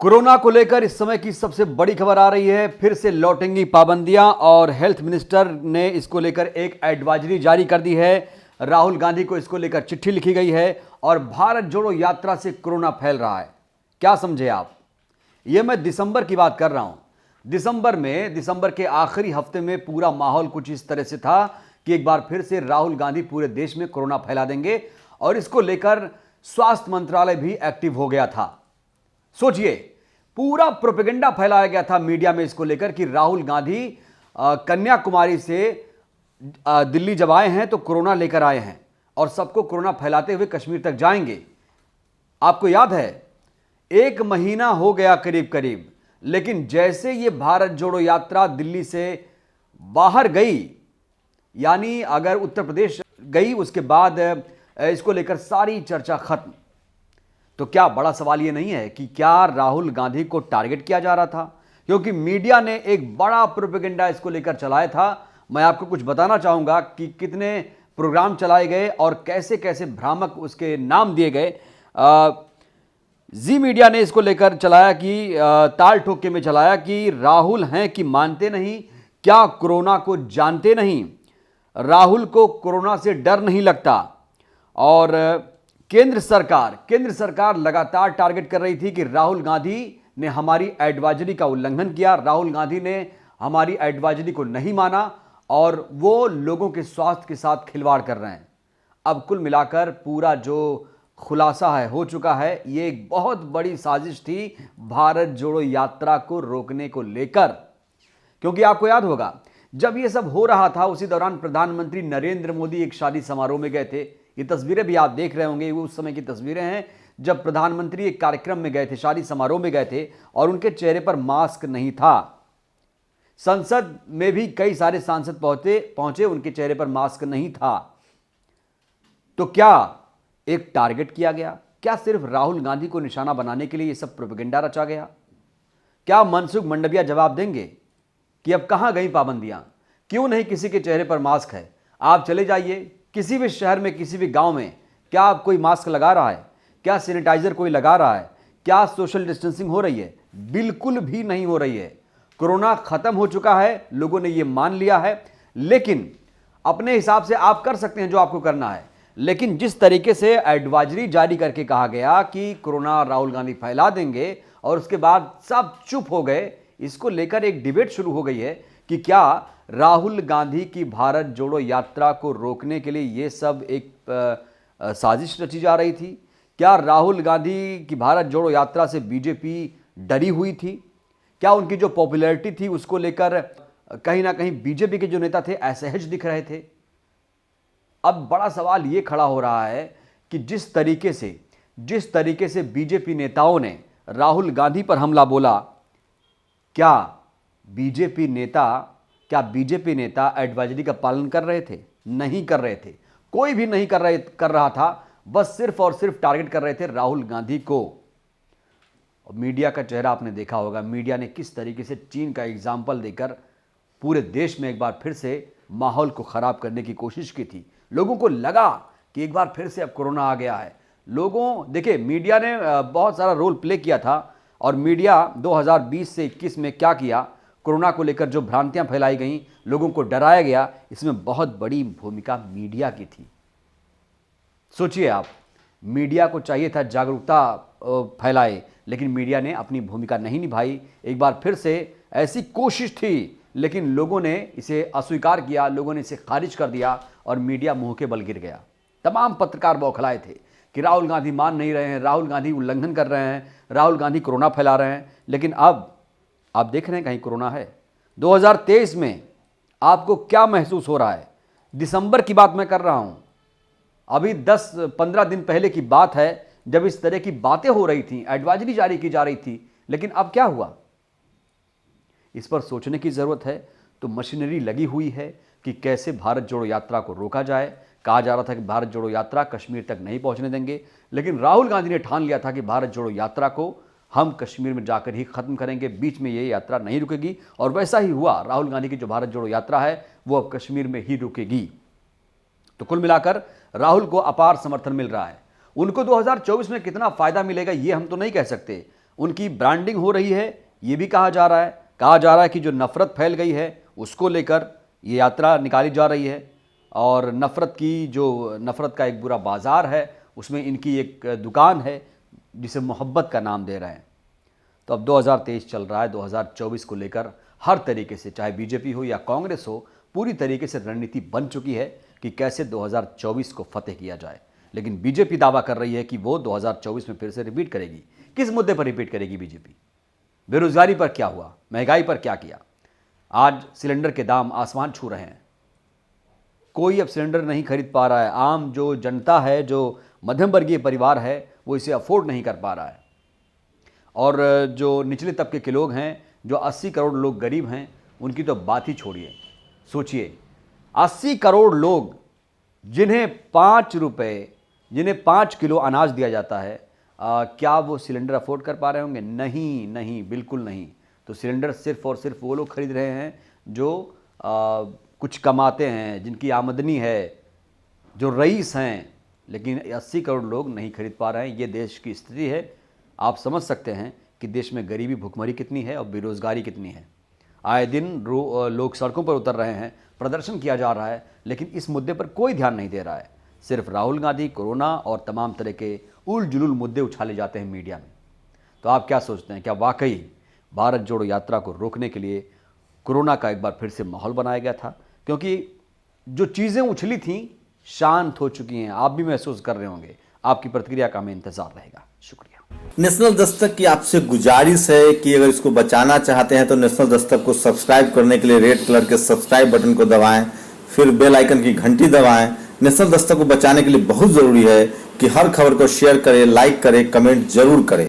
Corona को लेकर इस समय की सबसे बड़ी खबर आ रही है। फिर से लौटेंगी पाबंदियां और हेल्थ मिनिस्टर ने इसको लेकर एक एडवाइजरी जारी कर दी है। राहुल गांधी को इसको लेकर चिट्ठी लिखी गई है और भारत जोड़ो यात्रा से कोरोना फैल रहा है। क्या समझे आप? यह मैं दिसंबर की बात कर रहा हूं। दिसंबर के आखिरी हफ्ते में पूरा माहौल कुछ इस तरह से था कि एक बार फिर से राहुल गांधी पूरे देश में कोरोना फैला देंगे और इसको लेकर स्वास्थ्य मंत्रालय भी एक्टिव हो गया था। सोचिए, पूरा प्रोपेगेंडा फैलाया गया था मीडिया में इसको लेकर कि राहुल गांधी कन्याकुमारी से दिल्ली जब आए हैं तो कोरोना लेकर आए हैं और सबको कोरोना फैलाते हुए कश्मीर तक जाएंगे। आपको याद है, 1 महीना हो गया करीब करीब, लेकिन जैसे ये भारत जोड़ो यात्रा दिल्ली से बाहर गई, यानी अगर उत्तर प्रदेश गई, उसके बाद इसको लेकर सारी चर्चा खत्म। तो क्या बड़ा सवाल यह नहीं है कि क्या राहुल गांधी को टारगेट किया जा रहा था? क्योंकि मीडिया ने एक बड़ा प्रोपेगेंडा इसको लेकर चलाया था। मैं आपको कुछ बताना चाहूंगा कि कितने प्रोग्राम चलाए गए और कैसे कैसे भ्रामक उसके नाम दिए गए। जी मीडिया ने इसको लेकर चलाया कि ताल ठोके में चलाया कि राहुल हैं कि मानते नहीं, क्या कोरोना को जानते नहीं, राहुल को कोरोना से डर नहीं लगता। और केंद्र सरकार लगातार टारगेट कर रही थी कि राहुल गांधी ने हमारी एडवाइजरी का उल्लंघन किया, राहुल गांधी ने हमारी एडवाइजरी को नहीं माना और वो लोगों के स्वास्थ्य के साथ खिलवाड़ कर रहे हैं। अब कुल मिलाकर पूरा जो खुलासा है हो चुका है। ये एक बहुत बड़ी साजिश थी भारत जोड़ो यात्रा को रोकने को लेकर। क्योंकि आपको याद होगा, जब ये सब हो रहा था उसी दौरान प्रधानमंत्री नरेंद्र मोदी एक शादी समारोह में गए थे। ये तस्वीरें भी आप देख रहे होंगे, वो उस समय की तस्वीरें हैं जब प्रधानमंत्री एक कार्यक्रम में गए थे, शादी समारोह में गए थे और उनके चेहरे पर मास्क नहीं था। संसद में भी कई सारे सांसद पहुंचे, उनके चेहरे पर मास्क नहीं था। तो क्या एक टारगेट किया गया? क्या सिर्फ राहुल गांधी को निशाना बनाने के लिए यह सब प्रोपेगेंडा रचा गया? क्या मनसुख मंडाविया जवाब देंगे कि अब कहां गई पाबंदियां? क्यों नहीं किसी के चेहरे पर मास्क है? आप चले जाइए किसी भी शहर में, किसी भी गांव में, क्या कोई मास्क लगा रहा है? क्या सैनिटाइजर कोई लगा रहा है? क्या सोशल डिस्टेंसिंग हो रही है? बिल्कुल भी नहीं हो रही है। कोरोना खत्म हो चुका है, लोगों ने यह मान लिया है। लेकिन अपने हिसाब से आप कर सकते हैं जो आपको करना है, लेकिन जिस तरीके से एडवाइजरी जारी करके कहा गया कि कोरोना राहुल गांधी फैला देंगे और उसके बाद सब चुप हो गए, इसको लेकर एक डिबेट शुरू हो गई है कि क्या राहुल गांधी की भारत जोड़ो यात्रा को रोकने के लिए यह सब एक साजिश रची जा रही थी? क्या राहुल गांधी की भारत जोड़ो यात्रा से बीजेपी डरी हुई थी? क्या उनकी जो पॉपुलैरिटी थी उसको लेकर कहीं ना कहीं बीजेपी के जो नेता थे असहज दिख रहे थे? अब बड़ा सवाल यह खड़ा हो रहा है कि जिस तरीके से बीजेपी नेताओं ने राहुल गांधी पर हमला बोला, क्या बीजेपी नेता एडवाइजरी का पालन कर रहे थे? नहीं कर रहे थे। कोई भी नहीं कर रहा था। बस सिर्फ और सिर्फ टारगेट कर रहे थे राहुल गांधी को। और मीडिया का चेहरा आपने देखा होगा, मीडिया ने किस तरीके से चीन का एग्जाम्पल देकर पूरे देश में एक बार फिर से माहौल को खराब करने की कोशिश की थी। लोगों को लगा कि एक बार फिर से अब कोरोना आ गया है। देखिए, मीडिया ने बहुत सारा रोल प्ले किया था और मीडिया 2020 से 21 में क्या किया, कोरोना को लेकर जो भ्रांतियां फैलाई गईं, लोगों को डराया गया, इसमें बहुत बड़ी भूमिका मीडिया की थी। सोचिए आप, मीडिया को चाहिए था जागरूकता फैलाए, लेकिन मीडिया ने अपनी भूमिका नहीं निभाई। एक बार फिर से ऐसी कोशिश थी, लेकिन लोगों ने इसे अस्वीकार किया, लोगों ने इसे खारिज कर दिया और मीडिया मुंह के बल गिर गया। तमाम पत्रकार बौखलाए थे कि राहुल गांधी मान नहीं रहे हैं, राहुल गांधी उल्लंघन कर रहे हैं, राहुल गांधी कोरोना फैला रहे हैं। लेकिन अब आप देख रहे हैं कहीं कोरोना है? 2023 में आपको क्या महसूस हो रहा है? दिसंबर की बात मैं कर रहा हूं, अभी 10-15 दिन पहले की बात है जब इस तरह की बातें हो रही थी, एडवाइजरी जारी की जा रही थी। लेकिन अब क्या हुआ, इस पर सोचने की जरूरत है। तो मशीनरी लगी हुई है कि कैसे भारत जोड़ो यात्रा को रोका जाए। कहा जा रहा था कि भारत जोड़ो यात्रा कश्मीर तक नहीं पहुंचने देंगे, लेकिन राहुल गांधी ने ठान लिया था कि भारत जोड़ो यात्रा को हम कश्मीर में जाकर ही खत्म करेंगे, बीच में ये यात्रा नहीं रुकेगी। और वैसा ही हुआ, राहुल गांधी की जो भारत जोड़ो यात्रा है वो अब कश्मीर में ही रुकेगी। तो कुल मिलाकर राहुल को अपार समर्थन मिल रहा है। उनको 2024 में कितना फायदा मिलेगा ये हम तो नहीं कह सकते। उनकी ब्रांडिंग हो रही है, ये भी कहा जा रहा है कि जो नफरत फैल गई है उसको लेकर ये यात्रा निकाली जा रही है, और नफ़रत का एक बुरा बाज़ार है, उसमें इनकी एक दुकान है जिसे मोहब्बत का नाम दे रहे हैं। तो अब 2023 चल रहा है, 2024 को लेकर हर तरीके से, चाहे बीजेपी हो या कांग्रेस हो, पूरी तरीके से रणनीति बन चुकी है कि कैसे 2024 को फतेह किया जाए। लेकिन बीजेपी दावा कर रही है कि वो 2024 में फिर से रिपीट करेगी। किस मुद्दे पर रिपीट करेगी बीजेपी? बेरोजगारी पर क्या हुआ, महंगाई पर क्या किया? आज सिलेंडर के दाम आसमान छू रहे हैं, कोई अब सिलेंडर नहीं खरीद पा रहा है। आम जो जनता है, जो मध्यम वर्गीय परिवार है, वो इसे अफोर्ड नहीं कर पा रहा है। और जो निचले तबके के लोग हैं, जो 80 करोड़ लोग गरीब हैं, उनकी तो बात ही छोड़िए। सोचिए, 80 करोड़ लोग जिन्हें 5 किलो अनाज दिया जाता है, क्या वो सिलेंडर अफोर्ड कर पा रहे होंगे? नहीं नहीं, बिल्कुल नहीं। तो सिलेंडर सिर्फ और सिर्फ वो लोग खरीद रहे हैं जो कुछ कमाते हैं, जिनकी आमदनी है, जो रईस हैं। लेकिन 80 करोड़ लोग नहीं खरीद पा रहे हैं। ये देश की स्थिति है। आप समझ सकते हैं कि देश में गरीबी, भुखमरी कितनी है और बेरोजगारी कितनी है। आए दिन लोग सड़कों पर उतर रहे हैं, प्रदर्शन किया जा रहा है, लेकिन इस मुद्दे पर कोई ध्यान नहीं दे रहा है। सिर्फ राहुल गांधी, कोरोना और तमाम तरह के उल जुलूल मुद्दे उछाले जाते हैं मीडिया में। तो आप क्या सोचते हैं, क्या वाकई भारत जोड़ो यात्रा को रोकने के लिए कोरोना का एक बार फिर से माहौल बनाया गया था? क्योंकि जो चीज़ें उछली थीं शांत हो चुकी हैं। आप भी महसूस कर रहे होंगे। आपकी प्रतिक्रिया का हमें इंतजार रहेगा। शुक्रिया। नेशनल दस्तक की आपसे गुजारिश है कि अगर इसको बचाना चाहते हैं तो नेशनल दस्तक को सब्सक्राइब करने के लिए रेड कलर के सब्सक्राइब बटन को दबाएं, फिर बेल आइकन की घंटी दबाएं। नेशनल दस्तक को बचाने के लिए बहुत जरूरी है कि हर खबर को शेयर करें, लाइक करें, कमेंट जरूर करें।